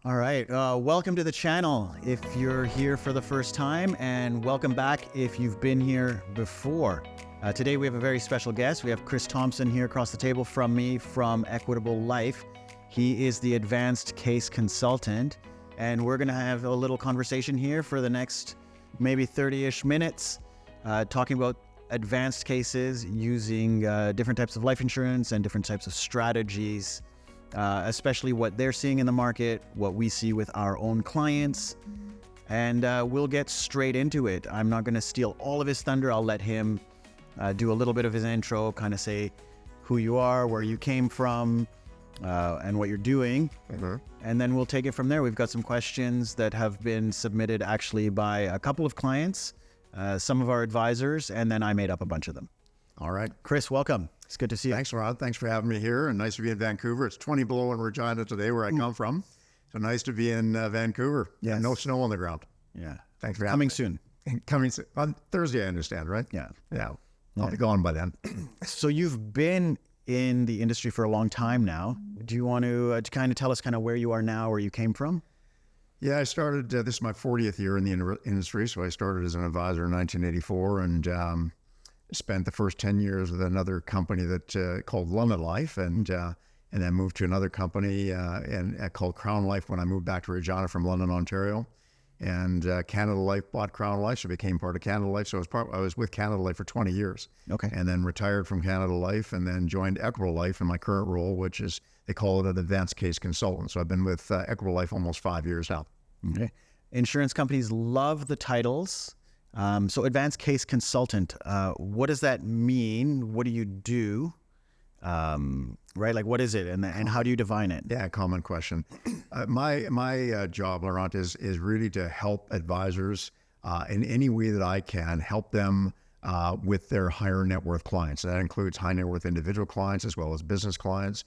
All right, welcome to the channel if you're here for the first time, and welcome back if you've been here before. Today we have a very special guest. We have Chris Thompson here across the table from me from Equitable Life. He is the advanced case consultant, and we're going to have a little conversation here for the next maybe 30-ish minutes, talking about advanced cases using different types of life insurance and different types of strategies. Especially what they're seeing in the market, what we see with our own clients, and we'll get straight into it. I'm not going to steal all of his thunder. I'll let him do a little bit of his intro, kind of say who you are, where you came from, and what you're doing, and then we'll take it from there. We've got some questions that have been submitted actually by a couple of clients, some of our advisors, and then I made up a bunch of them. All right. Chris, welcome. It's good to see you. Thanks, Rod. Thanks for having me here, and nice to be in Vancouver. It's 20 below in Regina today, where I come from. So nice to be in Vancouver. Yes. And no snow on the ground. Yeah. Thanks for having Coming me. soon. Coming soon. On Thursday, I understand, right? Yeah. Yeah. I'll be gone by then. So you've been in the industry for a long time now. Do you want to kind of tell us kind of where you are now, where you came from? Yeah, I started, this is my 40th year in the industry. So I started as an advisor in 1984 and spent the first 10 years with another company that called London Life, and then moved to another company called Crown Life when I moved back to Regina from London, Ontario. And Canada Life bought Crown Life, so I became part of Canada Life. So I was with Canada Life for 20 years. Okay. And then retired from Canada Life, and then joined Equitable Life in my current role, which is, they call it an advanced case consultant. So I've been with Equitable Life almost 5 years now. Okay. Insurance companies love the titles. So advanced case consultant, what does that mean? What do you do? Right? Like, what is it? And how do you define it? Yeah, common question. My job, Laurent, is really to help advisors in any way that I can, help them with their higher net worth clients. That includes high net worth individual clients as well as business clients,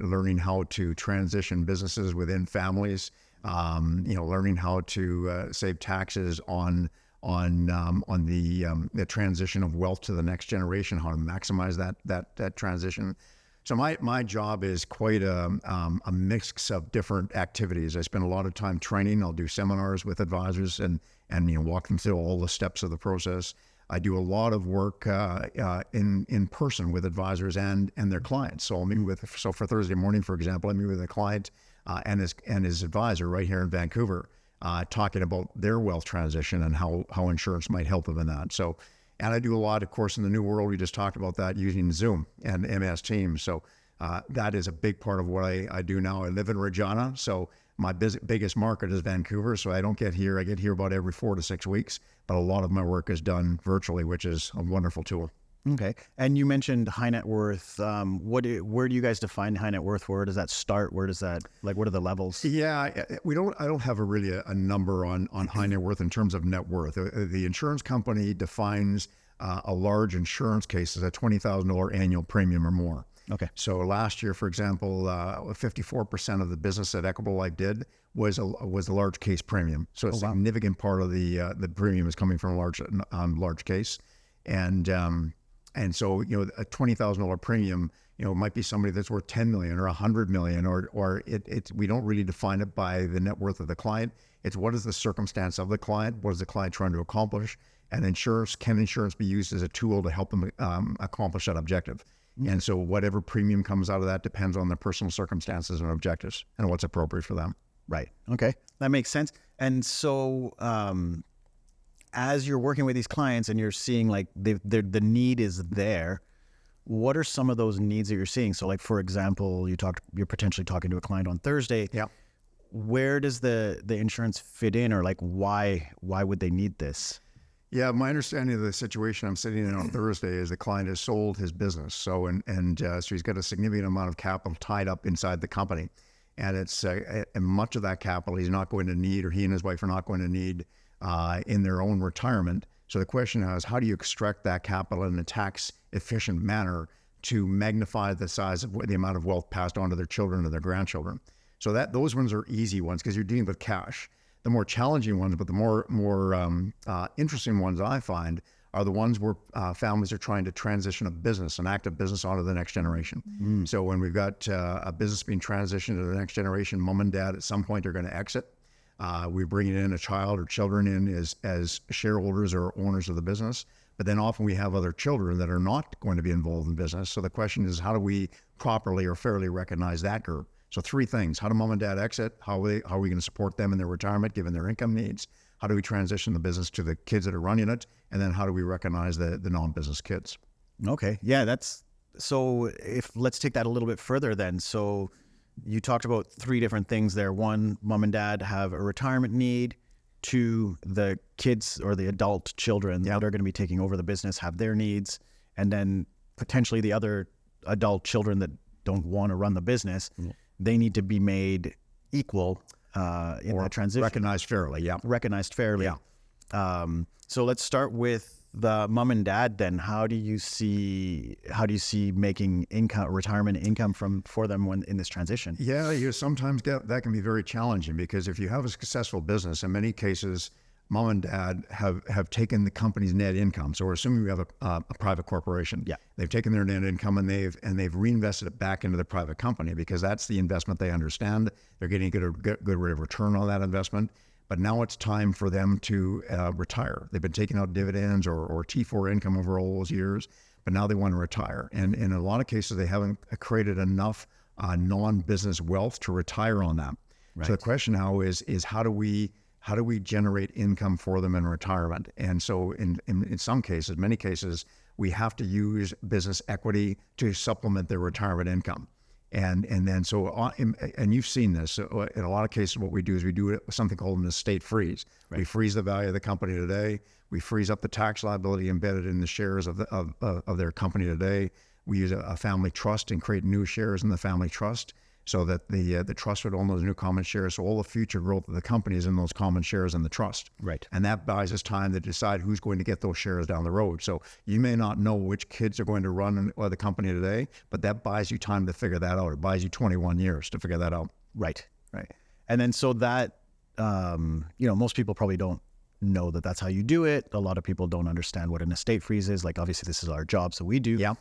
learning how to transition businesses within families, learning how to save taxes on the transition of wealth to the next generation, how to maximize that transition. So my job is quite a mix of different activities. I spend a lot of time training. I'll do seminars with advisors and walk them through all the steps of the process. I do a lot of work in person with advisors and their clients. So for Thursday morning, for example, I meet with a client and his advisor right here in Vancouver, talking about their wealth transition and how insurance might help them in that. So, and I do a lot, of course, in the new world. We just talked about that using Zoom and MS Teams. So that is a big part of what I do now. I live in Regina, so my biggest market is Vancouver. So I don't get here. I get here about every 4 to 6 weeks, but a lot of my work is done virtually, which is a wonderful tool. Okay. And you mentioned high net worth. Where do you guys define high net worth? Where does that start? What are the levels? Yeah, I don't have a number on high net worth in terms of net worth. The insurance company defines a large insurance case as a $20,000 annual premium or more. Okay. So last year, for example, 54% of the business that Equitable Life did was a large case premium. So a significant part of the premium is coming from a large case, and so, a $20,000 premium, might be somebody that's worth 10 million or 100 million, or we don't really define it by the net worth of the client. It's what is the circumstance of the client? What is the client trying to accomplish? And can insurance be used as a tool to help them accomplish that objective? And so whatever premium comes out of that depends on their personal circumstances and objectives and what's appropriate for them. Right. Okay. That makes sense. And so, as you're working with these clients and you're seeing like the need is there, what are some of those needs that you're seeing? So like, for example, you're potentially talking to a client on Thursday. Yeah. Where does the insurance fit in, or like why would they need this? Yeah, my understanding of the situation I'm sitting in on Thursday is the client has sold his business. So so he's got a significant amount of capital tied up inside the company. And it's and much of that capital he's not going to need, or he and his wife are not going to need in their own retirement. So the question is, how do you extract that capital in a tax efficient manner to magnify the size of the amount of wealth passed on to their children or their grandchildren? So those ones are easy ones because you're dealing with cash. The more challenging ones, but the more interesting ones I find are the ones where families are trying to transition a business, an active business, onto the next generation. So when we've got a business being transitioned to the next generation, mom and dad at some point are going to exit. We're bringing in a child or children in as shareholders or owners of the business. But then often we have other children that are not going to be involved in business. So the question is, how do we properly or fairly recognize that group? So three things: how do mom and dad exit? How are we going to support them in their retirement, given their income needs? How do we transition the business to the kids that are running it? And then how do we recognize the non-business kids? Okay. Yeah, so let's take that a little bit further then. So you talked about three different things there. One, mom and dad have a retirement need. Two, the kids or the adult children that are going to be taking over the business have their needs. And then potentially the other adult children that don't want to run the business, they need to be made equal in that transition. Recognized fairly, Recognized fairly. So let's start with the mom and dad then. How do you see making retirement income for them when in this transition? Yeah, sometimes that can be very challenging, because if you have a successful business, in many cases, mom and dad have taken the company's net income. So we're assuming we have a private corporation. Yeah. They've taken their net income and they've reinvested it back into the private company, because that's the investment they understand. They're getting a good rate of return on that investment. But now it's time for them to retire. They've been taking out dividends or T4 income over all those years, but now they want to retire. And in a lot of cases, they haven't created enough non-business wealth to retire on that. Right. So the question now is how do we generate income for them in retirement? And so in some cases, many cases, we have to use business equity to supplement their retirement income. And you've seen this. So in a lot of cases, what we do is we do something called an estate freeze. Right. We freeze the value of the company today. We freeze up the tax liability embedded in the shares of their company today. We use a family trust and create new shares in the family trust, so that the trust would own those new common shares. So all the future growth of the company is in those common shares in the trust. Right. And that buys us time to decide who's going to get those shares down the road. So you may not know which kids are going to run the company today, but that buys you time to figure that out. It buys you 21 years to figure that out. Right. And then so that, most people probably don't know that that's how you do it. A lot of people don't understand what an estate freeze is. Like, obviously this is our job, so we do. Yeah.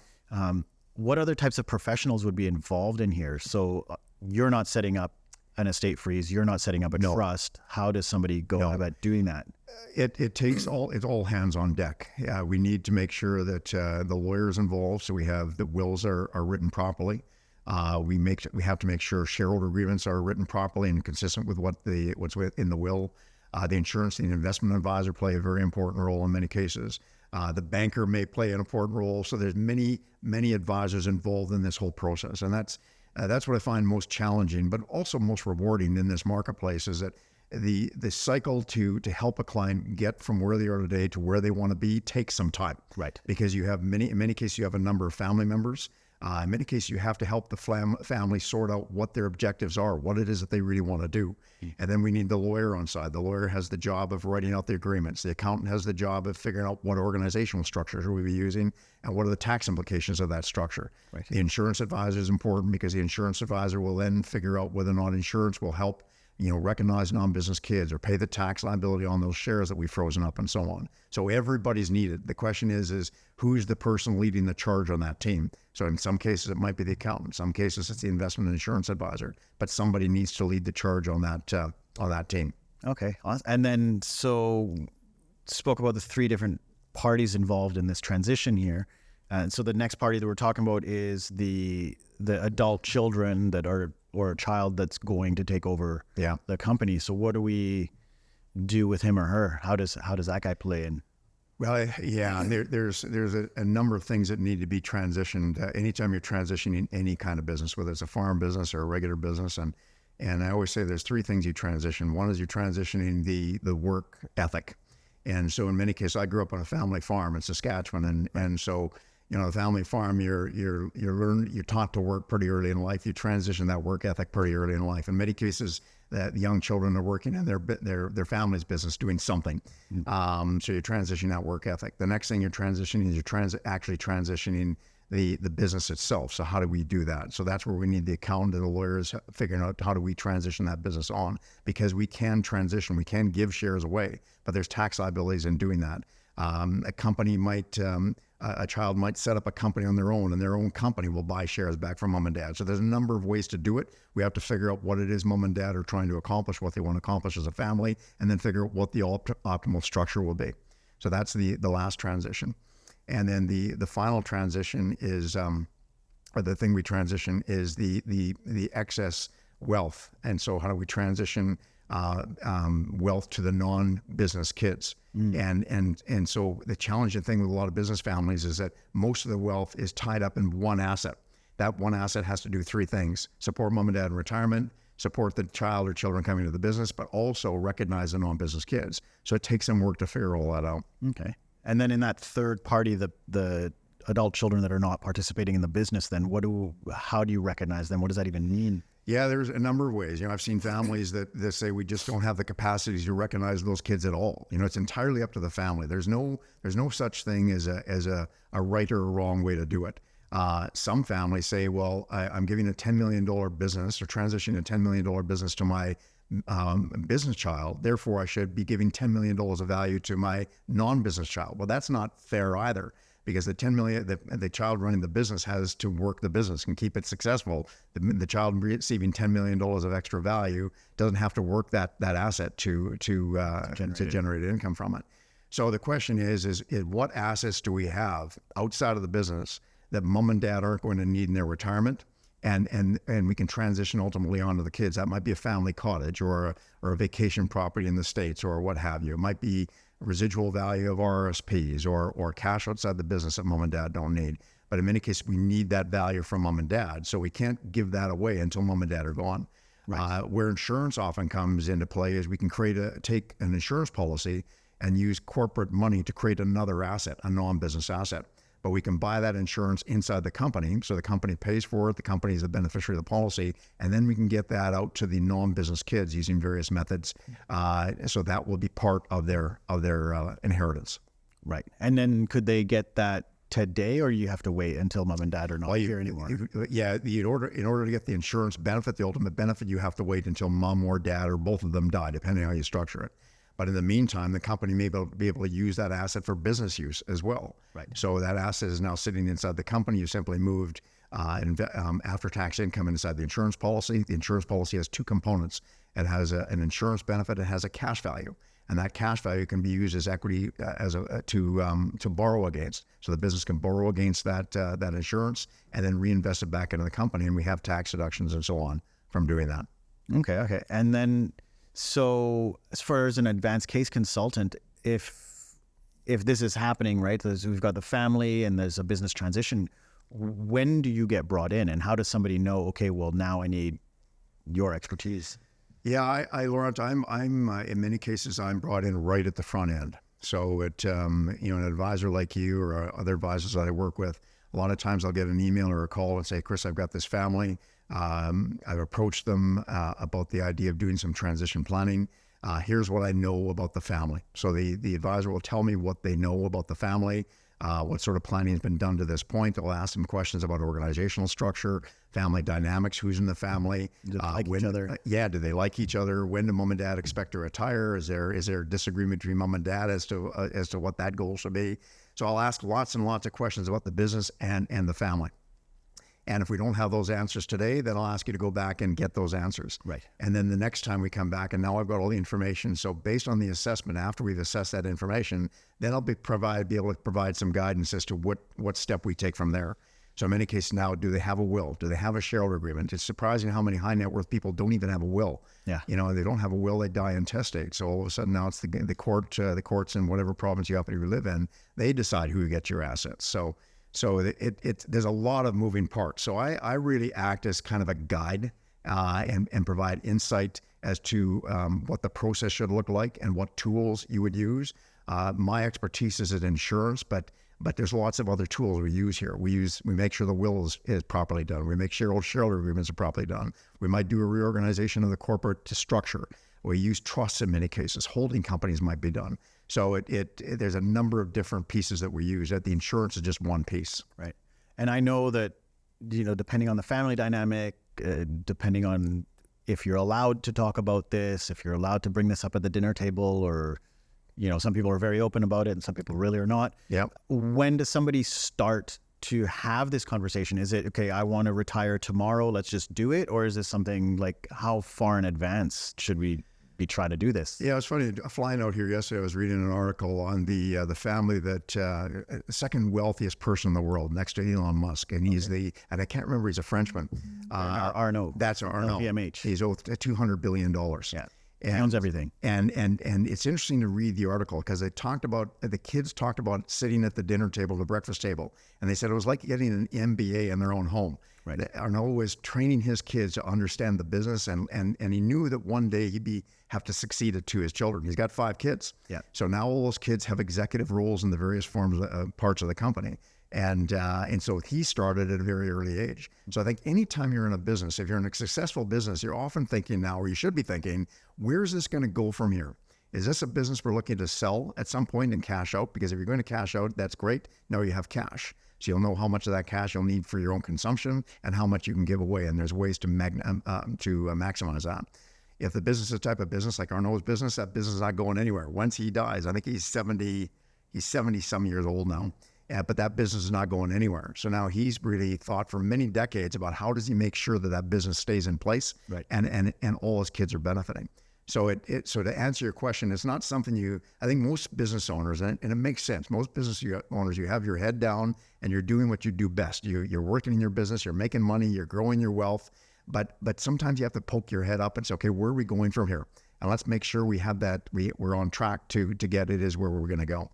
What other types of professionals would be involved in here? So you're not setting up an estate freeze. You're not setting up a trust. How does somebody go about doing that? It's all hands on deck. We need to make sure that the lawyer's involved, so we have the wills are written properly. We have to make sure shareholder agreements are written properly and consistent with what's in the will. The insurance and the investment advisor play a very important role in many cases. The banker may play an important role. So there's many advisors involved in this whole process. And that's what I find most challenging, but also most rewarding in this marketplace, is that the cycle to help a client get from where they are today to where they want to be takes some time. Right. Because in many cases, you have a number of family members. In many cases, you have to help the family sort out what their objectives are, what it is that they really want to do. And then we need the lawyer on side. The lawyer has the job of writing out the agreements. The accountant has the job of figuring out what organizational structures we'll be using and what are the tax implications of that structure. Right. The insurance advisor is important, because the insurance advisor will then figure out whether or not insurance will help recognize non-business kids or pay the tax liability on those shares that we've frozen up and so on. So everybody's needed. The question is who's the person leading the charge on that team? So in some cases, it might be the accountant. In some cases, it's the investment and insurance advisor. But somebody needs to lead the charge on that team. Okay. And then, so spoke about the three different parties involved in this transition here. And so the next party that we're talking about is the adult children or a child that's going to take over the company. So what do we do with him or her? How does that guy play in? Well, there's a number of things that need to be transitioned. Anytime you're transitioning any kind of business, whether it's a farm business or a regular business, and I always say there's three things you transition. One is you're transitioning the work ethic. And so in many cases, I grew up on a family farm in Saskatchewan, and so the family farm, you're taught to work pretty early in life. You transition that work ethic pretty early in life. In many cases, that young children are working in their family's business doing something. So you're transitioning that work ethic. The next thing you're transitioning is actually transitioning the business itself. So how do we do that? So that's where we need the accountant and the lawyers figuring out how do we transition that business on, because we can transition, we can give shares away, but there's tax liabilities in doing that. A company might, a child might set up a company on their own, and their own company will buy shares back from mom and dad. So there's a number of ways to do it. We have to figure out what it is mom and dad are trying to accomplish, what they want to accomplish as a family, and then figure out what the optimal structure will be. So that's the last transition. And then the final transition is, or the thing we transition is the excess wealth. And so how do we transition wealth to the non-business kids? And so the challenging thing with a lot of business families is that most of the wealth is tied up in one asset. That one asset has to do three things: support mom and dad in retirement, support the child or children coming to the business, but also recognize the non-business kids. So it takes some work to figure all that out. Okay. And then in that third party, the adult children that are not participating in the business, then how do you recognize them? What does that even mean? Yeah, there's a number of ways. I've seen families that say we just don't have the capacities to recognize those kids at all. It's entirely up to the family. There's no such thing as a right or a wrong way to do it. Some families say, well, I'm giving a $10 million business or transitioning a $10 million business to my business child. Therefore, I should be giving $10 million of value to my non-business child. Well, that's not fair either, because the $10 million, the child running the business has to work the business and keep it successful. The child receiving $10 million of extra value doesn't have to work that asset to generate income from it. So the question is what assets do we have outside of the business that mom and dad aren't going to need in their retirement, and we can transition ultimately onto the kids? That might be a family cottage or a vacation property in the States or what have you. It might be residual value of RSPs or cash outside the business that mom and dad don't need. But in many cases, we need that value from mom and dad. So we can't give that away until mom and dad are gone. Right. Where insurance often comes into play is we can take an insurance policy and use corporate money to create another asset, a non-business asset. But we can buy that insurance inside the company. So the company pays for it. The company is the beneficiary of the policy. And then we can get that out to the non-business kids using various methods. So that will be part of their inheritance. Right. And then could they get that today, or you have to wait until mom and dad are not here anymore? In order to get the insurance benefit, the ultimate benefit, you have to wait until mom or dad or both of them die, depending on how you structure it. But in the meantime, the company may be able to use that asset for business use as well. Right. So that asset is now sitting inside the company. You simply moved after-tax income inside the insurance policy. The insurance policy has two components. It has an insurance benefit. It has a cash value, and that cash value can be used as equity to borrow against. So the business can borrow against that insurance and then reinvest it back into the company, and we have tax deductions and so on from doing that. Okay. And then, so as far as an advanced case consultant, if this is happening, right, we've got the family and there's a business transition, when do you get brought in, and how does somebody know, okay, well, now I need your expertise? Yeah, Laurent, I'm in many cases, I'm brought in right at the front end. So an advisor like you or other advisors that I work with, a lot of times I'll get an email or a call and say, Chris, I've got this family. I've approached them about the idea of doing some transition planning. Here's what I know about the family. So the advisor will tell me what they know about the family, what sort of planning has been done to this point. I'll ask them questions about organizational structure, family dynamics, who's in the family. Do they like each other? Do they like each other? When do mom and dad expect to retire? Is there disagreement between mom and dad as to what that goal should be? So I'll ask lots and lots of questions about the business and the family. And if we don't have those answers today, then I'll ask you to go back and get those answers. Right. And then the next time we come back, and now I've got all the information. So based on the assessment, after we've assessed that information, then I'll be able to provide some guidance as to what step we take from there. So in many cases now, do they have a will? Do they have a shareholder agreement? It's surprising how many high net worth people don't even have a will. Yeah. They don't have a will, they die intestate. So all of a sudden now it's the courts in whatever province you happen to live in, they decide who gets your assets. So there's a lot of moving parts. So I really act as kind of a guide and provide insight as to what the process should look like and what tools you would use. My expertise is in insurance, but there's lots of other tools we use here. We make sure the will is properly done. We make sure shareholder agreements are properly done. We might do a reorganization of the corporate structure. We use trusts in many cases. Holding companies might be done. So there's a number of different pieces that we use. The insurance is just one piece. Right. And I know that, depending on the family dynamic, depending on if you're allowed to talk about this, if you're allowed to bring this up at the dinner table, or, some people are very open about it and some people really are not. Yeah. When does somebody start to have this conversation? Is it, okay, I want to retire tomorrow, let's just do it? Or is this something like, how far in advance should we be trying to do this? Yeah, it's funny. Flying out here yesterday, I was reading an article on the family that second wealthiest person in the world, next to Elon Musk, and he's and I can't remember, he's a Frenchman. Arnaud. That's Arnaud. LVMH. He's owed $200 billion. Yeah. And, owns everything. And it's interesting to read the article because the kids talked about sitting at the dinner table, the breakfast table, and they said it was like getting an MBA in their own home. Right. Arnaud was training his kids to understand the business, and he knew that one day he'd have to succeed it to his children. He's got 5 kids. Yeah. So now all those kids have executive roles in the various forms parts of the company. And so he started at a very early age. So I think anytime you're in a business, if you're in a successful business, you're often thinking now, or you should be thinking, where's this going to go from here? Is this a business we're looking to sell at some point and cash out? Because if you're going to cash out, that's great. Now you have cash. So you'll know how much of that cash you'll need for your own consumption and how much you can give away. And there's ways to maximize that. If the business is a type of business like Arnaud's business, that business is not going anywhere. Once he dies, I think he's 70 some years old now. But that business is not going anywhere. So now he's really thought for many decades about how does he make sure that business stays in place, right, and all his kids are benefiting. So so to answer your question, it's not something I think most business owners, and it makes sense, most business owners, you have your head down and you're doing what you do best. You're working in your business, you're making money, you're growing your wealth, but sometimes you have to poke your head up and say, okay, where are we going from here? And let's make sure we have that, we're on track to get it is where we're going to go.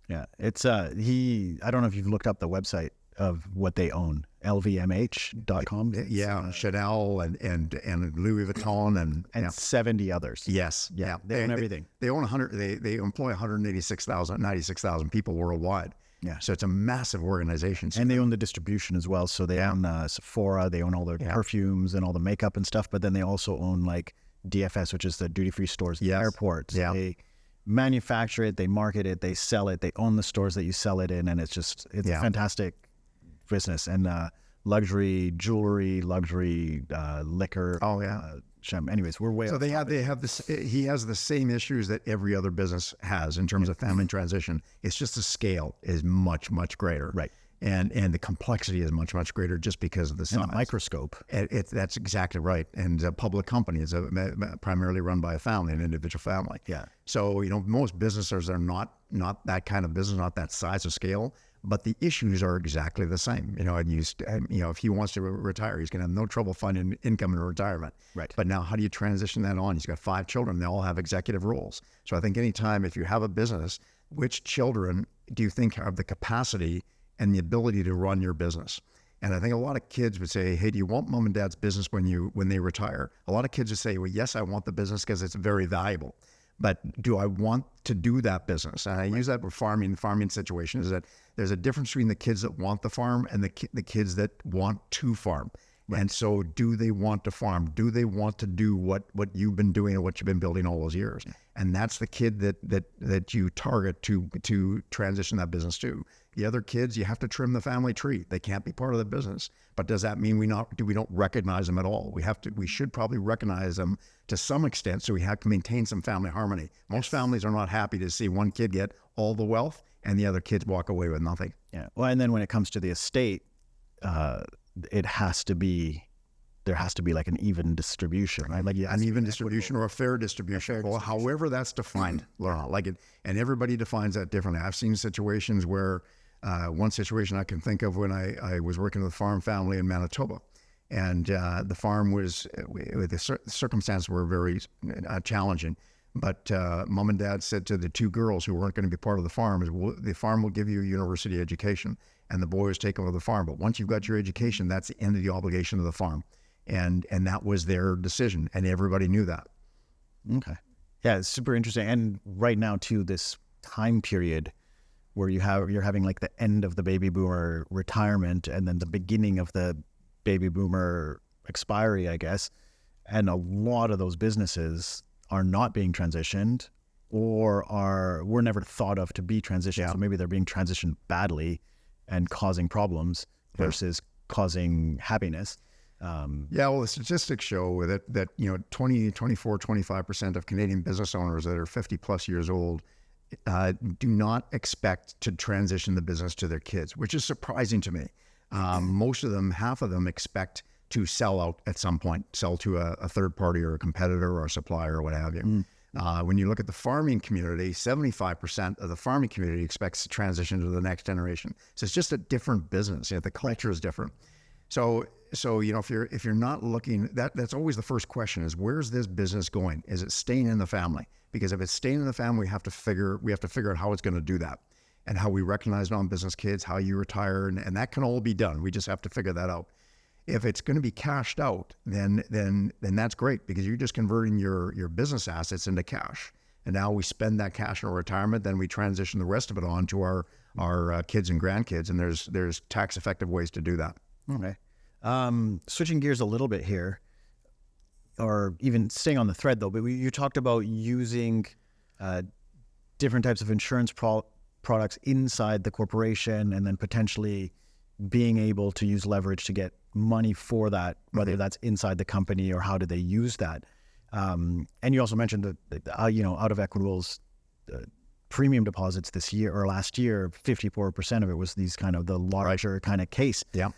Yeah, it's I don't know if you've looked up the website of what they own, lvmh.com. Yeah, Chanel and Louis Vuitton and 70 others. Yes, yeah, they own everything. They own 100. They employ 96,000 people worldwide. Yeah, so it's a massive organization. And they own the distribution as well. So they own Sephora, they own all their perfumes and all the makeup and stuff. But then they also own like DFS, which is the duty-free stores, airports. Yeah. They manufacture it, they market it, they sell it, they own the stores that you sell it in, and it's a fantastic business. And luxury jewelry, luxury liquor. Oh yeah. Anyways, we're way. So they have this. He has the same issues that every other business has in terms of family transition. It's just the scale is much greater. Right. And the complexity is much greater just because of the size. And the microscope. That's exactly right. And a public company is primarily run by a family, an individual family. Yeah. So most businesses are not that kind of business, not that size of scale. But the issues are exactly the same. If he wants to retire, he's going to have no trouble finding income in retirement. Right. But now, how do you transition that on? He's got 5 children. They all have executive roles. So I think anytime, if you have a business, which children do you think have the capacity and the ability to run your business? And I think a lot of kids would say, hey, do you want mom and dad's business when they retire? A lot of kids would say, well, yes, I want the business because it's very valuable. But do I want to do that business? And I use that with farming situation is that there's a difference between the kids that want the farm and the kids that want to farm. Right. And so do they want to farm? Do they want to do what you've been doing and what you've been building all those years? And that's the kid that you target to transition that business to. The other kids, you have to trim the family tree. They can't be part of the business. But does that mean we don't recognize them at all? We should probably recognize them to some extent so we have to maintain some family harmony. Most families are not happy to see one kid get all the wealth and the other kids walk away with nothing. Yeah. Well, and then when it comes to the estate, there has to be like an even distribution, right? Like an even distribution or a fair distribution, however that's defined, Laurent. And everybody defines that differently. I've seen situations where one situation I can think of when I was working with a farm family in Manitoba, and the farm the circumstances were very challenging. But mom and dad said to the 2 girls who weren't going to be part of the farm, the farm will give you a university education, and the boys take over the farm. But once you've got your education, that's the end of the obligation of the farm. And that was their decision, and everybody knew that. Okay. Yeah, it's super interesting. And right now, too, this time period where you're having like the end of the baby boomer retirement and then the beginning of the baby boomer expiry, I guess. And a lot of those businesses are not being transitioned or were never thought of to be transitioned. Yeah. So maybe they're being transitioned badly and causing problems versus causing happiness. Well, the statistics show that 20, 24, 25% of Canadian business owners that are 50 plus years old do not expect to transition the business to their kids, which is surprising to me. Most of them, half of them, expect to sell out at some point, sell to a third party or a competitor or a supplier or what have you. When you look at the farming community, 75% of the farming community expects to transition to the next generation. So it's just a different business. The culture is different. So if you're not looking, that's always the first question: is where's this business going? Is it staying in the family? Because if it's staying in the family, we have to figure out how it's going to do that, and how we recognize non-business kids, how you retire, and that can all be done. We just have to figure that out. If it's going to be cashed out, then that's great, because you're just converting your business assets into cash. And now we spend that cash in our retirement, then we transition the rest of it on to our kids and grandkids, and there's tax effective ways to do that. Okay. Switching gears a little bit here, or even staying on the thread though, but you talked about using different types of insurance products inside the corporation, and then potentially being able to use leverage to get money for that, whether that's inside the company or how do they use that. And you also mentioned that out of Equitable's premium deposits this year or last year, 54% of it was these kind of the larger kind of case. Yeah.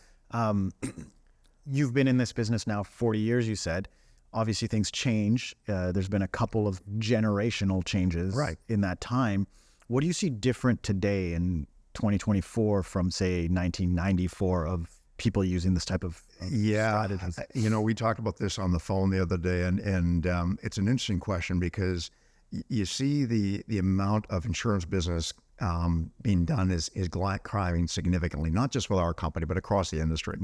You've been in this business now 40 years, you said. Obviously things change. There's been a couple of generational changes in that time. What do you see different today in 2024 from, say, 1994 of people using this type of strategies? We talked about this on the phone the other day, and it's an interesting question, because you see the amount of insurance business being done is climbing significantly, not just with our company, but across the industry.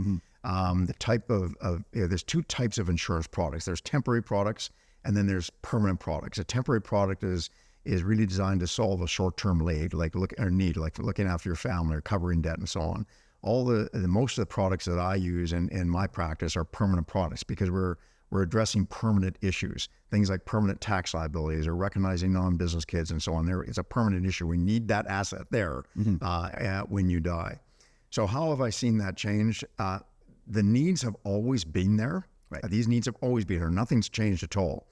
The type of there's two types of insurance products. There's temporary products, and then there's permanent products. A temporary product is really designed to solve a short-term need, like looking after your family or covering debt and so on. Most of the products that I use in my practice are permanent products, because we're addressing permanent issues, things like permanent tax liabilities or recognizing non-business kids and so on. It's a permanent issue. We need that asset there when you die. So how have I seen that change? The needs have always been there. Right. These needs have always been there. Nothing's changed at all.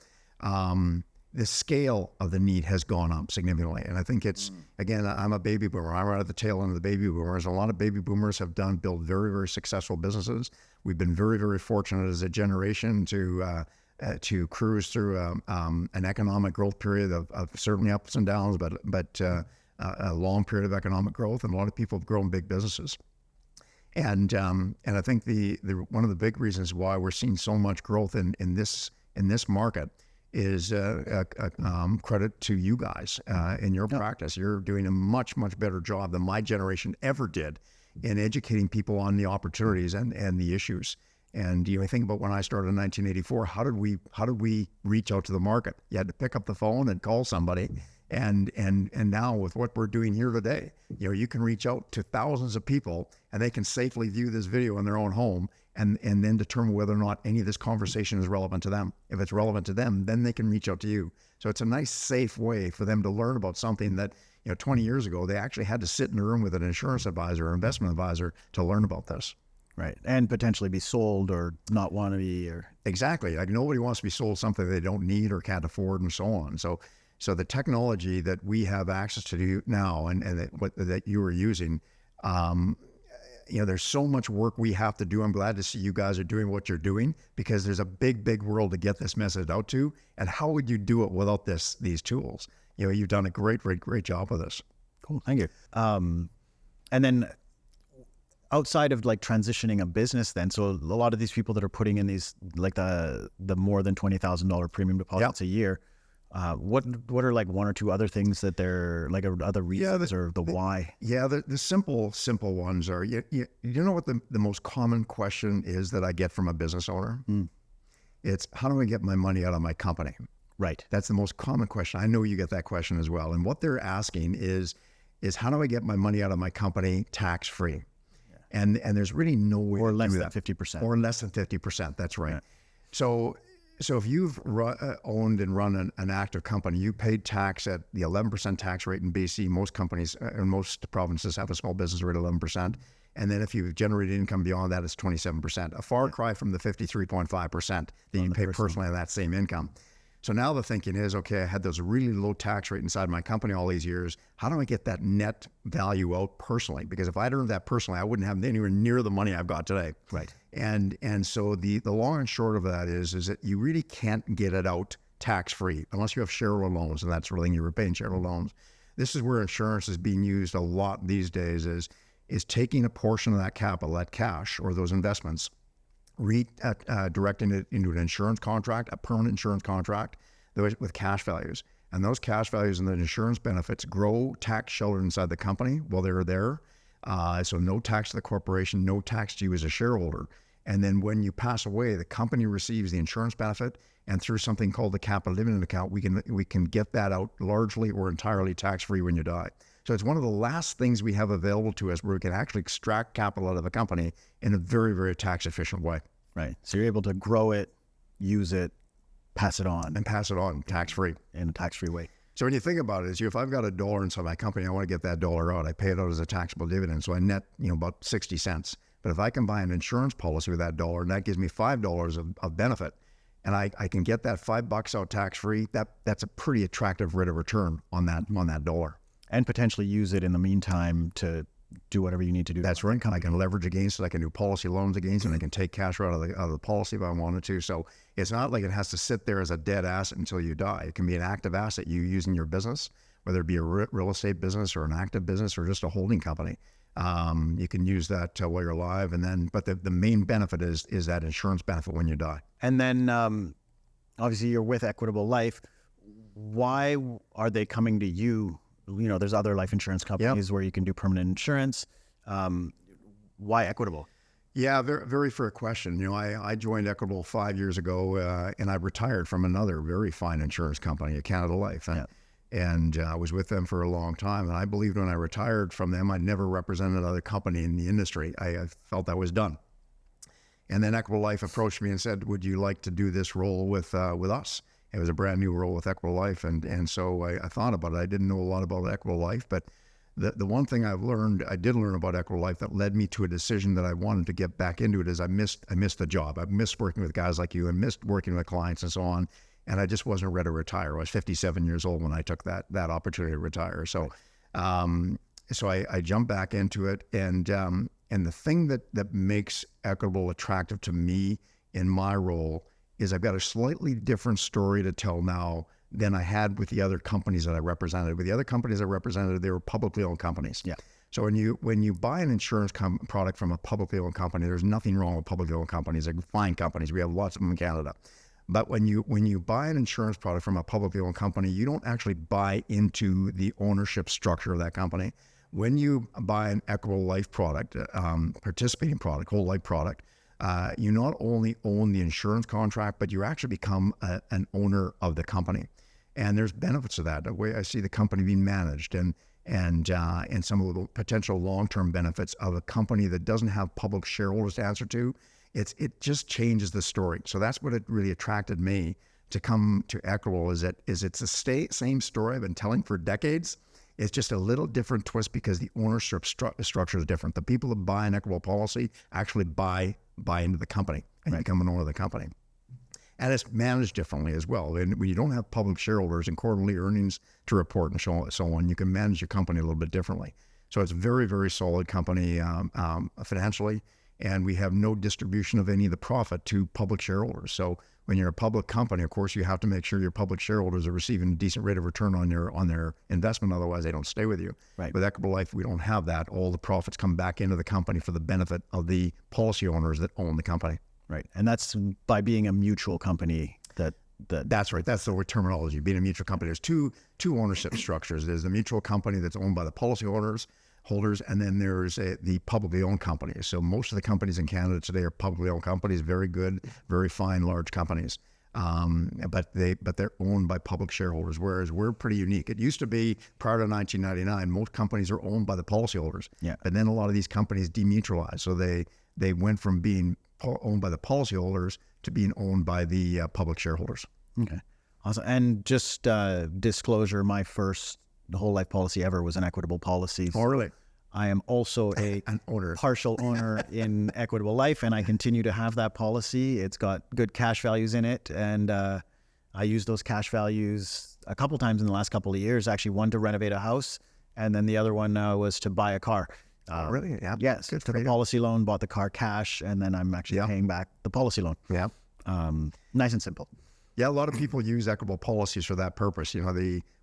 The scale of the need has gone up significantly. And I think it's, again, I'm a baby boomer. I'm right at the tail end of the baby boomers. A lot of baby boomers have built very, very successful businesses. We've been very, very fortunate as a generation to cruise through an economic growth period of certainly ups and downs, but a long period of economic growth. And a lot of people have grown big businesses. And I think the one of the big reasons why we're seeing so much growth in this market is credit to you guys in your practice. You're doing a much, much better job than my generation ever did in educating people on the opportunities and the issues. And I think about when I started in 1984, how did we reach out to the market? You had to pick up the phone and call somebody. And now with what we're doing here today, you can reach out to thousands of people, and they can safely view this video in their own home and then determine whether or not any of this conversation is relevant to them. If it's relevant to them, then they can reach out to you. So it's a nice, safe way for them to learn about something that 20 years ago, they actually had to sit in a room with an insurance advisor or investment advisor to learn about this. Right. And potentially be sold or not want to be. Exactly. Like nobody wants to be sold something they don't need or can't afford and so on. So the technology that we have access to now and that you are using, there's so much work we have to do. I'm glad to see you guys are doing what you're doing, because there's a big, big world to get this message out to. And how would you do it without these tools? You've done a great, great, great job with this. Cool. Thank you. And then outside of like transitioning a business then, so a lot of these people that are putting in these, like the more than $20,000 premium deposits a year, what are like one or two other things that they're like other reasons or the why? Yeah, the simple ones are, you know what the most common question is that I get from a business owner? It's, how do I get my money out of my company? Right. That's the most common question. I know you get that question as well. And what they're asking is how do I get my money out of my company tax-free? Yeah. And there's really no way or to less do than that. 50%. Or less than 50%. That's right. Yeah. So if you've owned and run an active company, you paid tax at the 11% tax rate in BC. Most companies in most provinces have a small business rate of 11%. And then if you've generated income beyond that, it's 27%. A far cry from the 53.5% that you pay personally on that same income. So now the thinking is, okay, I had those really low tax rate inside my company all these years. How do I get that net value out personally? Because if I'd earned that personally, I wouldn't have anywhere near the money I've got today. Right. And so the long and short of that is that you really can't get it out tax-free unless you have shareholder loans, and that's really you're paying shareholder loans. This is where insurance is being used a lot these days is taking a portion of that capital, that cash or those investments, directing it into an insurance contract, a permanent insurance contract with cash values. And those cash values and the insurance benefits grow tax sheltered inside the company while they're there. So no tax to the corporation, no tax to you as a shareholder. And then when you pass away, the company receives the insurance benefit, and through something called the capital dividend account, we can get that out largely or entirely tax-free when you die. So it's one of the last things we have available to us where we can actually extract capital out of a company in a very, very tax-efficient way. Right. So you're able to grow it, use it, pass it on. And pass it on tax-free. In a tax-free way. So when you think about it, if I've got $1 inside my company, I want to get that $1 out. I pay it out as a taxable dividend, so I net about 60 cents. But if I can buy an insurance policy with that $1, and that gives me $5 of benefit, and I can get that $5 out tax-free, that's a pretty attractive rate of return on that $1. And potentially use it in the meantime to do whatever you need to do. That's right. I can leverage against it. I can do policy loans against it, and I can take cash out of the policy if I wanted to. So it's not like it has to sit there as a dead asset until you die. It can be an active asset you use in your business, whether it be a real estate business or an active business or just a holding company. You can use that while you're alive, but the main benefit is that insurance benefit when you die. And then obviously you're with Equitable Life. Why are they coming to you? There's other life insurance companies where you can do permanent insurance. Why Equitable? Yeah, very, very fair question. I joined Equitable 5 years ago, and I retired from another very fine insurance company, Canada Life. And I was with them for a long time. And I believed when I retired from them, I'd never represented another company in the industry. I felt I was done. And then Equitable Life approached me and said, would you like to do this role with us? It was a brand new role with Equitable Life. And so I thought about it. I didn't know a lot about Equitable Life, but the one thing I did learn about Equitable Life that led me to a decision that I wanted to get back into it is I missed the job. I missed working with guys like you and missed working with clients and so on. And I just wasn't ready to retire. I was 57 years old when I took that opportunity to retire. So, I jumped back into it. And the thing that makes Equitable attractive to me in my role is I've got a slightly different story to tell now than I had with the other companies that I represented. With the other companies I represented, they were publicly owned companies. Yeah. So when you buy an insurance product from a publicly owned company, there's nothing wrong with publicly owned companies. They're fine companies. We have lots of them in Canada. But when you buy an insurance product from a publicly owned company, you don't actually buy into the ownership structure of that company. When you buy an Equitable Life product, participating product, whole life product, you not only own the insurance contract, but you actually become an owner of the company. And there's benefits to that. The way I see the company being managed and some of the potential long-term benefits of a company that doesn't have public shareholders to answer to, it just changes the story. So that's what it really attracted me to come to Equitable is it's the same story I've been telling for decades. It's just a little different twist because the ownership structure is different. The people that buy an Equitable policy actually buy into the company and become an owner of the company. And it's managed differently as well. And when you don't have public shareholders and quarterly earnings to report and so on, you can manage your company a little bit differently. So it's a very, very solid company financially. And we have no distribution of any of the profit to public shareholders. So when you're a public company, of course, you have to make sure your public shareholders are receiving a decent rate of return on their investment. Otherwise, they don't stay with you. Right. With Equitable Life, we don't have that. All the profits come back into the company for the benefit of the policy owners that own the company. Right. And that's by being a mutual company That's right. That's the word terminology. Being a mutual company, there's two ownership structures. There's the mutual company that's owned by the policy holders, and then there's the publicly owned companies. So most of the companies in Canada today are publicly owned companies, very good, very fine, large companies. But they're owned by public shareholders, whereas we're pretty unique. It used to be prior to 1999, most companies are owned by the policyholders. Yeah. But then a lot of these companies demutualized. So they went from being owned by the policyholders to being owned by the public shareholders. Okay. Awesome. And just disclosure, my first whole life policy ever was an Equitable policy. Oh, really? I am also an owner, partial owner in Equitable Life, and I continue to have that policy. It's got good cash values in it, and I used those cash values a couple times in the last couple of years, actually one to renovate a house, and then the other one was to buy a car. Really? Yeah. Yes. Took a policy loan, bought the car cash, and then I'm actually paying back the policy loan. Yeah. Nice and simple. Yeah, a lot of people use Equitable policies for that purpose. You know,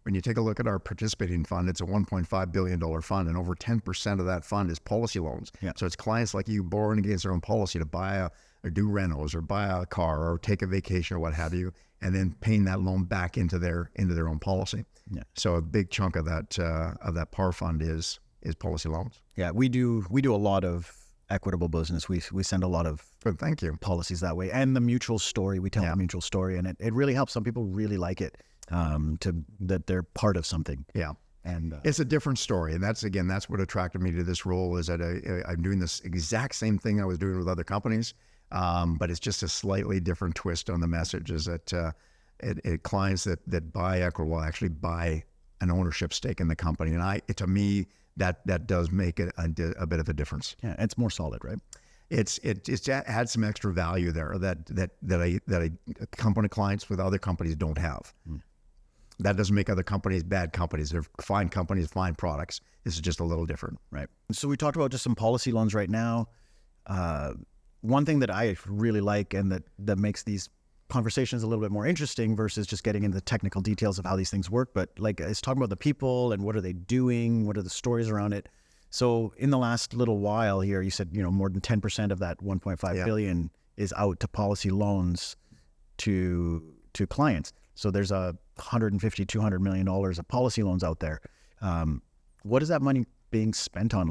when you take a look at our participating fund, it's a $1.5 billion fund, and over 10% of that fund is policy loans. Yeah. So it's clients like you borrowing against their own policy to buy or do rentals or buy a car or take a vacation or what have you, and then paying that loan back into their own policy. Yeah. So a big chunk of that PAR fund is policy loans. Yeah, we do a lot of Equitable business. We send a lot of Good, thank you. policies that way, and the mutual story. We tell the mutual story, and it really helps. Some people really like it, that they're part of something. Yeah. And it's a different story. And that's what attracted me to this role, is that I'm doing this exact same thing I was doing with other companies. But it's just a slightly different twist on the message, is that clients that buy Equitable actually buy an ownership stake in the company. And to me, that does make it a bit of a difference. yeah, it's more solid, right? It adds some extra value there that company clients with other companies don't have. That doesn't make other companies bad companies. They're fine companies, fine products. This is just a little different. Right. So we talked about just some policy loans right now. One thing that I really like, and that makes these conversations a little bit more interesting versus just getting into the technical details of how these things work, but like it's talking about the people and what are they doing, what are the stories around it. So in the last little while here, you said, more than 10% of that 1.5 billion is out to policy loans to clients. So there's $150, $200 million of policy loans out there. What is that money being spent on?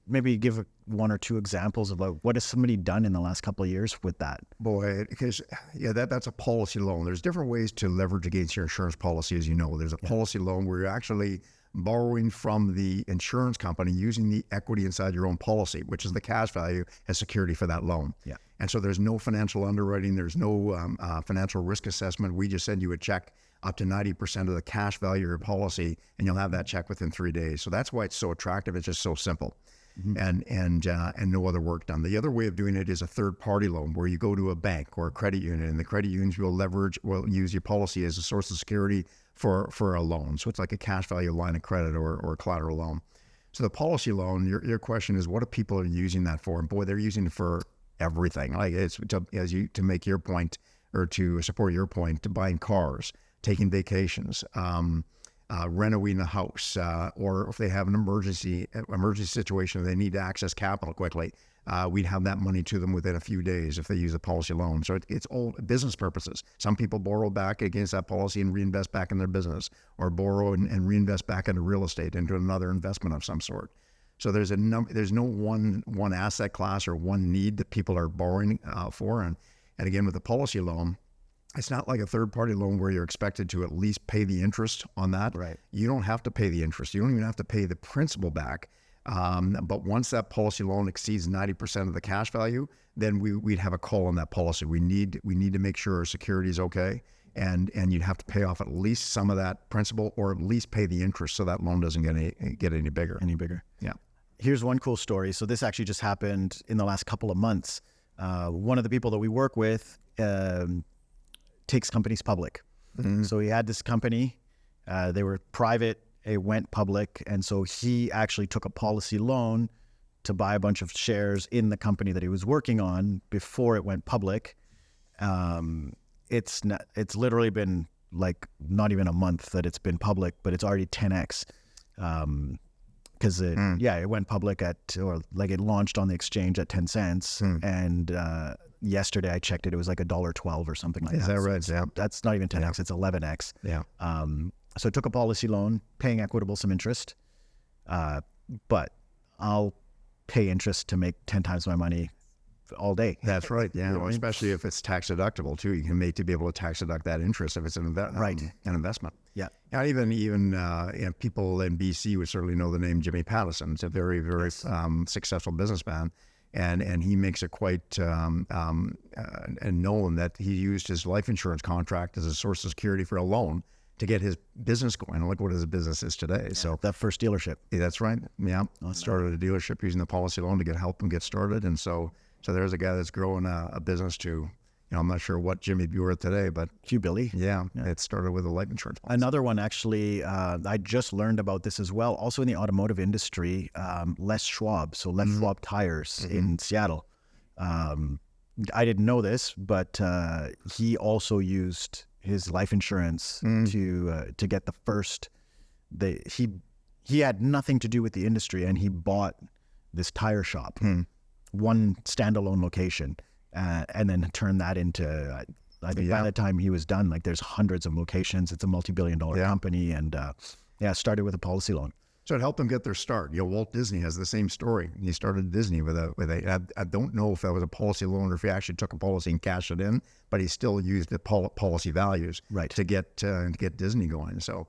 Maybe give one or two examples of what has somebody done in the last couple of years with that? Boy, because that's a policy loan. There's different ways to leverage against your insurance policy, as you know. There's a policy loan where you're actually borrowing from the insurance company using the equity inside your own policy, which is the cash value as security for that loan. Yeah. And so there's no financial underwriting. There's no financial risk assessment. We just send you a check up to 90% of the cash value of your policy, and you'll have that check within 3 days. So that's why it's so attractive. It's just so simple. And no other work done. The other way of doing it is a third-party loan, where you go to a bank or a credit union, and the credit unions will use your policy as a source of security for a loan. So it's like a cash value line of credit or a collateral loan. So the policy loan, your question is, what are people using that for? And boy, they're using it for everything. Like it's to make your point, or to support your point, to buying cars, taking vacations, renovating a house, or if they have an emergency situation, they need to access capital quickly. We'd have that money to them within a few days if they use a policy loan. So it's all business purposes. Some people borrow back against that policy and reinvest back in their business, or borrow and reinvest back into real estate, into another investment of some sort. So there's no one asset class or one need that people are borrowing for. And again, with the policy loan, it's not like a third-party loan where you're expected to at least pay the interest on that. Right. You don't have to pay the interest. You don't even have to pay the principal back. But once that policy loan exceeds 90% of the cash value, then we'd have a call on that policy. We need to make sure our security is okay, and you'd have to pay off at least some of that principal, or at least pay the interest, so that loan doesn't get any bigger. Yeah. Here's one cool story. So this actually just happened in the last couple of months. One of the people that we work with takes companies public. Mm-hmm. So he had this company, they were private, it went public. And so he actually took a policy loan to buy a bunch of shares in the company that he was working on before it went public. It's literally been like not even a month that it's been public, but it's already 10x. Because it went public it launched on the exchange at 10 cents. And yesterday I checked it was like $1.12 or something like that. Is that right? So that's not even 10x, it's 11x. Yeah. So I took a policy loan, paying Equitable some interest, but I'll pay interest to make 10 times my money all day. That's right. Yeah. Well, especially if it's tax deductible too. You can make to be able to tax deduct that interest if it's an investment. Yeah. Now, even people in BC would certainly know the name Jim Pattison. It's a very, very successful businessman. And he makes it quite and known that he used his life insurance contract as a source of security for a loan to get his business going. And look what his business is today. Yeah, so that first dealership. Yeah, that's right. Yeah. Started a dealership using the policy loan to help him get started. And so there's a guy that's growing a business to I'm not sure what Jimmy be worth today, but Q Billy. yeah, it started with a life insurance policy. Another one, actually, I just learned about this as well. Also in the automotive industry, Les Schwab. So Les Schwab Tires in Seattle. I didn't know this, but he also used his life insurance to get the first. He had nothing to do with the industry, and he bought this tire shop, one standalone location, and then turned that into. I think by the time he was done, like there's hundreds of locations. It's a multi-billion-dollar company, and started with a policy loan. So it helped them get their start. Walt Disney has the same story. He started Disney with a. I don't know if that was a policy loan or if he actually took a policy and cashed it in, but he still used the policy values to get Disney going. So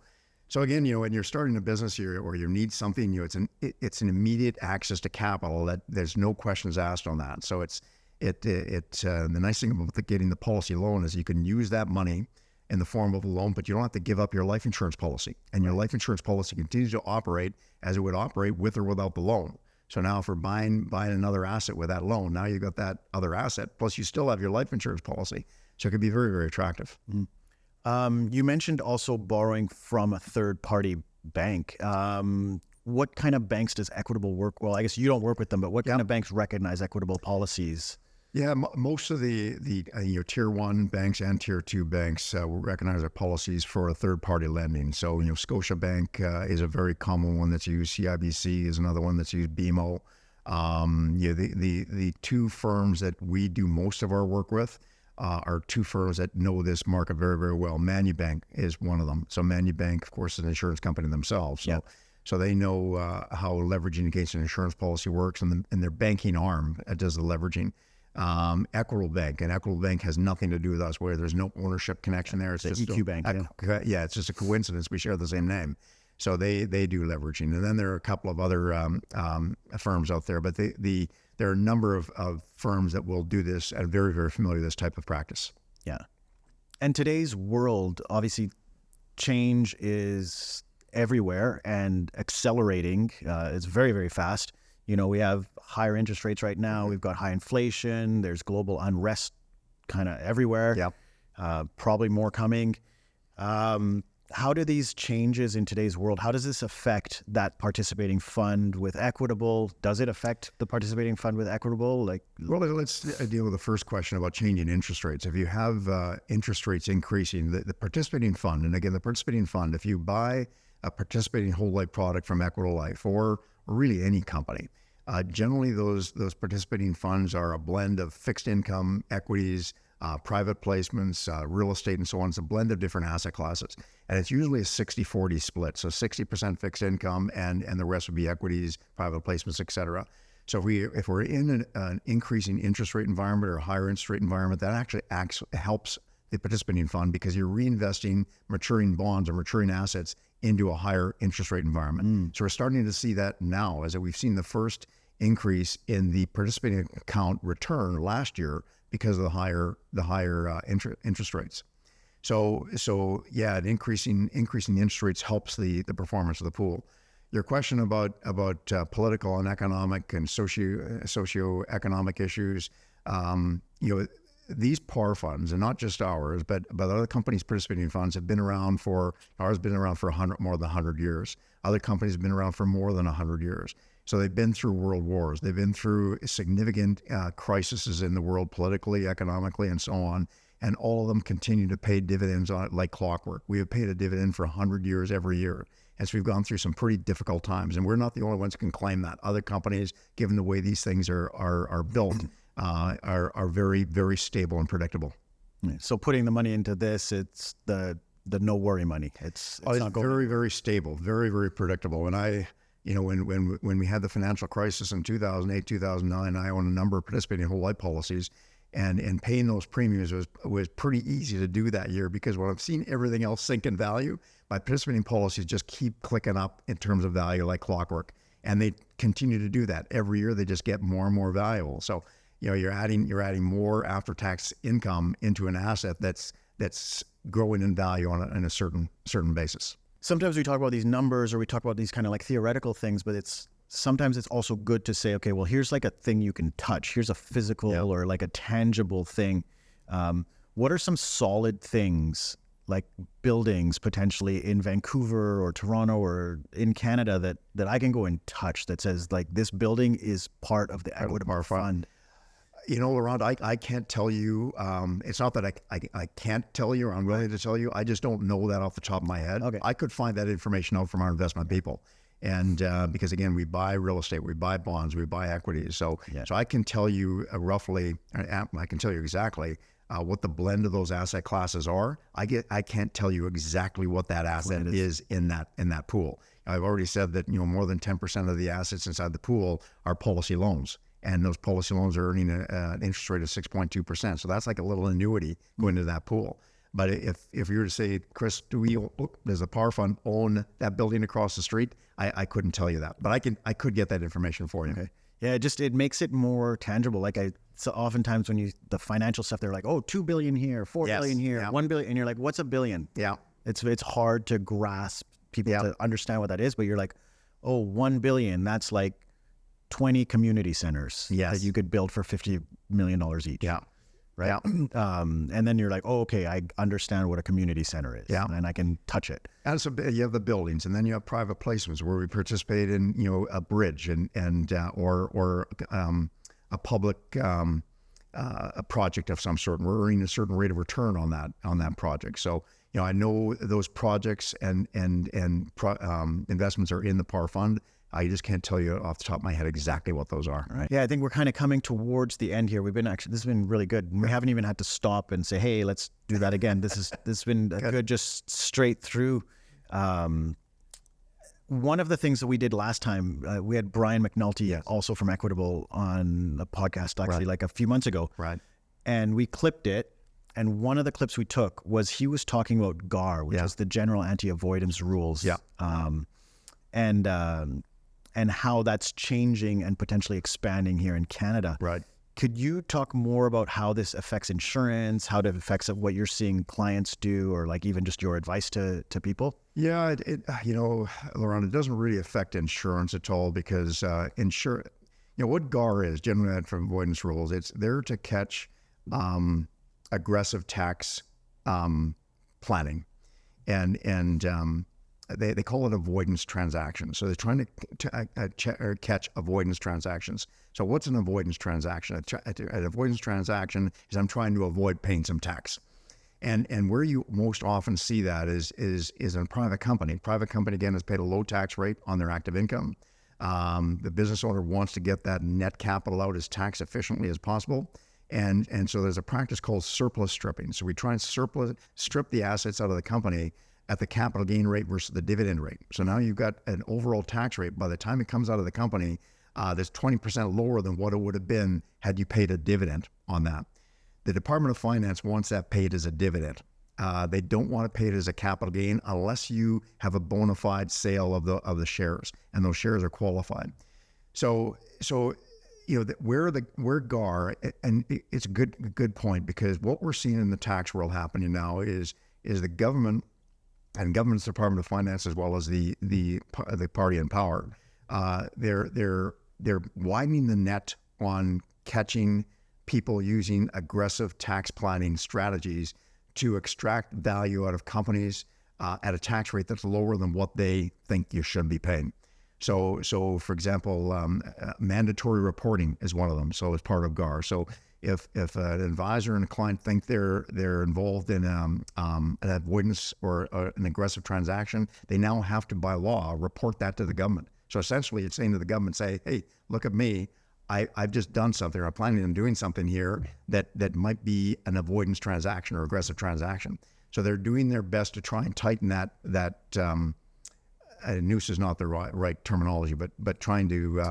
again, when you're starting a business or you need something, it's an immediate access to capital that there's no questions asked on that. So the nice thing about getting the policy loan is you can use that money in the form of a loan, but you don't have to give up your life insurance policy. And your life insurance policy continues to operate as it would operate with or without the loan. So now if we're buying another asset with that loan, now you've got that other asset, plus you still have your life insurance policy. So it can be very, very attractive. You mentioned also borrowing from a third-party bank. What kind of banks does Equitable work? Well, I guess you don't work with them, but what kind of banks recognize Equitable policies? Yeah, most of the tier 1 banks and tier 2 banks will recognize our policies for a third-party lending. So, Scotiabank is a very common one that's used. CIBC is another one that's used. BMO. The two firms that we do most of our work with are two firms that know this market very, very well. Manubank is one of them. So Manubank, of course, is an insurance company themselves. So they know how leveraging against an insurance policy works, and their banking arm does the leveraging. Equitable Bank, and Equitable Bank has nothing to do with us, where there's no ownership connection there. It's just EQ Bank. It's just a coincidence we share the same name. So they do leveraging, and then there are a couple of other firms out there, but there are a number of firms that will do this and are very, very familiar with this type of practice. Yeah, and today's world, obviously, change is everywhere and accelerating. It's very, very fast. We have higher interest rates right now. We've got high inflation. There's global unrest kind of everywhere. Probably more coming. How do these changes in today's world, how does this affect that participating fund with Equitable? Does it affect the participating fund with Equitable? Well, let's deal with the first question about changing interest rates. If you have interest rates increasing, the participating fund, and again, the participating fund, if you buy a participating whole life product from Equitable Life or really any company, generally those participating funds are a blend of fixed income, equities, private placements, real estate, and so on. It's a blend of different asset classes. And it's usually a 60-40 split. So 60% fixed income and the rest would be equities, private placements, et cetera. So if we're in an increasing interest rate environment or a higher interest rate environment, that actually helps the participating fund, because you're reinvesting maturing bonds or maturing assets into a higher interest rate environment. So we're starting to see that now, as we've seen the first increase in the participating account return last year because of the higher interest rates. So an increasing interest rates helps the performance of the pool. Your question about political and economic and socioeconomic issues, these PAR funds, and not just ours, but other companies' participating funds have been around for, ours has been around for more than 100 years. Other companies have been around for more than 100 years. So they've been through world wars. They've been through significant crises in the world, politically, economically, and so on. And all of them continue to pay dividends on it like clockwork. We have paid a dividend for 100 years every year. And so we've gone through some pretty difficult times. And we're not the only ones who can claim that. Other companies, given the way these things are built, are very, very stable and predictable. So putting the money into this, it's the no worry money. It's not going very, very stable, very, very predictable. And when we had the financial crisis in 2008, 2009, I owned a number of participating whole life policies, and paying those premiums was pretty easy to do that year, because when I've seen everything else sink in value, my participating policies just keep clicking up in terms of value like clockwork, and they continue to do that every year. They just get more and more valuable. So you're adding more after-tax income into an asset that's growing in value on a certain basis. Sometimes we talk about these numbers, or we talk about these kind of like theoretical things, but sometimes it's also good to say, okay, well, here's like a thing you can touch. Here's a physical or like a tangible thing. What are some solid things, like buildings potentially in Vancouver or Toronto or in Canada that I can go and touch that says like this building is part of the Equitable Fund? You know, Laurent, I can't tell you. It's not that I can't tell you or I'm willing to tell you. I just don't know that off the top of my head. Okay. I could find that information out from our investment people. And because, again, we buy real estate, we buy bonds, we buy equities. So I can tell you roughly, I can tell you exactly what the blend of those asset classes are. I can't tell you exactly what that asset is in that pool. I've already said that, more than 10% of the assets inside the pool are policy loans. And those policy loans are earning an interest rate of 6.2%. So that's like a little annuity going into that pool. But if you were to say, Chris, does the power fund own that building across the street? I couldn't tell you that, but I could get that information for you. Okay. Yeah, it makes it more tangible. Like so oftentimes when the financial stuff, they're like, oh, 2 billion here, 4 billion here, 1 billion. And you're like, what's a billion? Yeah. It's hard to grasp people to understand what that is, but you're like, oh, 1 billion, that's like 20 community centers that you could build for $50 million each. Yeah. Right. Yeah. And then you're like, oh, okay, I understand what a community center is. Yeah. And I can touch it. And so you have the buildings, and then you have private placements where we participate in, a bridge or a public a project of some sort. And we're earning a certain rate of return on that project. So, I know those projects and investments are in the PAR fund. I just can't tell you off the top of my head exactly what those are. Right. Yeah, I think we're kind of coming towards the end here. This has been really good. We haven't even had to stop and say, hey, let's do that again. This has been good, just straight through. One of the things that we did last time, we had Brian McNulty, also from Equitable, on a podcast actually like a few months ago. Right. And we clipped it. And one of the clips we took was he was talking about GAR, which is the General Anti-Avoidance Rules. Yeah. And how that's changing and potentially expanding here in Canada. Right. Could you talk more about how this affects insurance, how it affects what you're seeing clients do, or like even just your advice to people? Yeah, Laurent, it doesn't really affect insurance at all because what GAR is, General Anti-Avoidance Rules, it's there to catch aggressive tax planning and they call it avoidance transactions. So they're trying to catch avoidance transactions. So what's an avoidance transaction? An avoidance transaction is I'm trying to avoid paying some tax. And where you most often see that is in a private company. Private company, again, has paid a low tax rate on their active income. The business owner wants to get that net capital out as tax efficiently as possible. And so there's a practice called surplus stripping. So we try and strip the assets out of the company at the capital gain rate versus the dividend rate. So now you've got an overall tax rate. By the time it comes out of the company, that's 20% lower than what it would have been had you paid a dividend on that. The Department of Finance wants that paid as a dividend. They don't want to pay it as a capital gain unless you have a bona fide sale of the shares, and those shares are qualified. So where GAR, and it's a good point, because what we're seeing in the tax world happening now is the government and government's Department of Finance, as well as the party in power, they're widening the net on catching people using aggressive tax planning strategies to extract value out of companies at a tax rate that's lower than what they think you should be paying. So for example, mandatory reporting is one of them. So it's part of GAR. So if an advisor and a client think they're involved in an avoidance or an aggressive transaction, they now have to, by law, report that to the government. So essentially, it's saying to the government, say, hey, look at me. I've just done something, or I'm planning on doing something here that might be an avoidance transaction or aggressive transaction. So they're doing their best to try and tighten that noose is not the right terminology, but trying to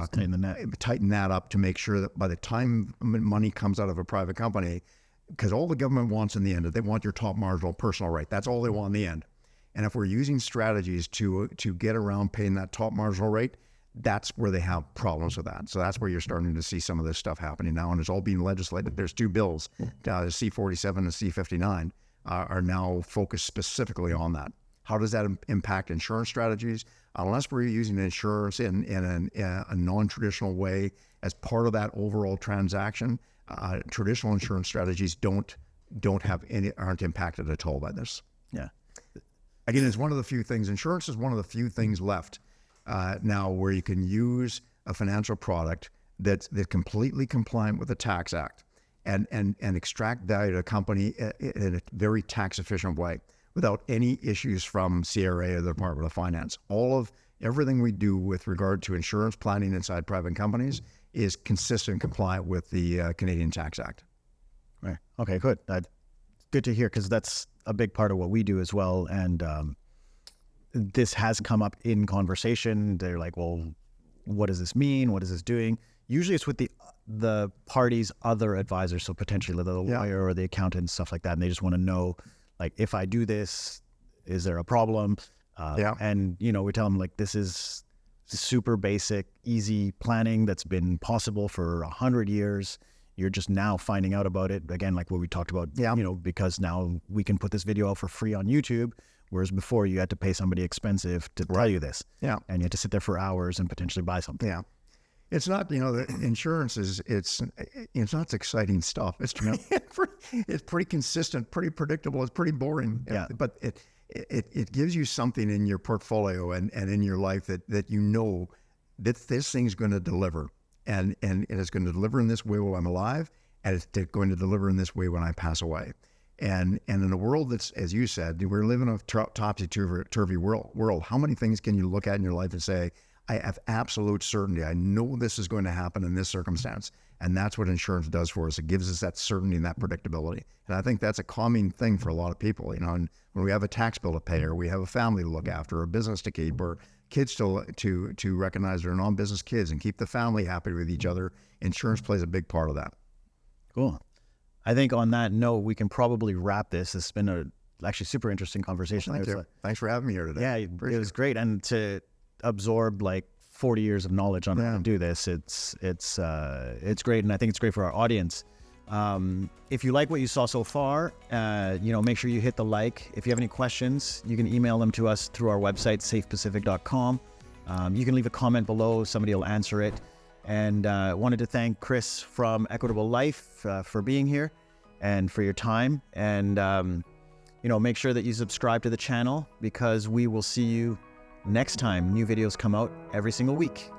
tighten that up to make sure that by the time money comes out of a private company, because all the government wants in the end is they want your top marginal personal rate. That's all they want in the end. And if we're using strategies to get around paying that top marginal rate, that's where they have problems with that. So that's where you're starting to see some of this stuff happening now, and it's all being legislated. There's two bills, the C-47 and C-59, are now focused specifically on that. How does that impact insurance strategies? Unless we're using insurance in a non-traditional way as part of that overall transaction, traditional insurance strategies don't aren't impacted at all by this. Yeah. Again, it's one of the few things. Insurance is one of the few things left now where you can use a financial product that's completely compliant with the Tax Act and extract value to a company in a very tax efficient way without any issues from CRA or the Department of Finance. Everything we do with regard to insurance planning inside private companies is consistent and compliant with the Canadian Tax Act. Right. Okay, good. Good to hear, because that's a big part of what we do as well. And this has come up in conversation. They're like, well, what does this mean? What is this doing? Usually it's with the party's other advisors, so potentially the lawyer or the accountant and stuff like that. And they just want to know, like, if I do this, is there a problem? And, we tell them, like, this is super basic, easy planning that's been possible for 100 years. You're just now finding out about it. Again, like what we talked about, because now we can put this video out for free on YouTube, whereas before you had to pay somebody expensive to tell you this. Yeah. And you had to sit there for hours and potentially buy something. Yeah. It's not, the insurance it's not exciting stuff. It's pretty consistent, pretty predictable. It's pretty boring. Yeah. But it gives you something in your portfolio and in your life that that this thing's going to deliver. And it is going to deliver in this way while I'm alive, and it's going to deliver in this way when I pass away. And in a world that's, as you said, we're living in a topsy-turvy world. How many things can you look at in your life and say, I have absolute certainty. I know this is going to happen in this circumstance. And that's what insurance does for us. It gives us that certainty and that predictability. And I think that's a calming thing for a lot of people. And when we have a tax bill to pay, or we have a family to look after, or a business to keep, or kids to recognize they're non-business kids and keep the family happy with each other, insurance plays a big part of that. Cool. I think on that note, we can probably wrap this. It's been a actually super interesting conversation. Well, thank you. Thanks for having me here today. Yeah, it was great. And to absorb like 40 years of knowledge on how to do this, it's great. And I think it's great for our audience. If you like what you saw so far, make sure you hit the like. If you have any questions, you can email them to us through our website, safepacific.com. You can leave a comment below. Somebody will answer it. And wanted to thank Chris from Equitable Life for being here and for your time. And, make sure that you subscribe to the channel, because we will see you next time. New videos come out every single week.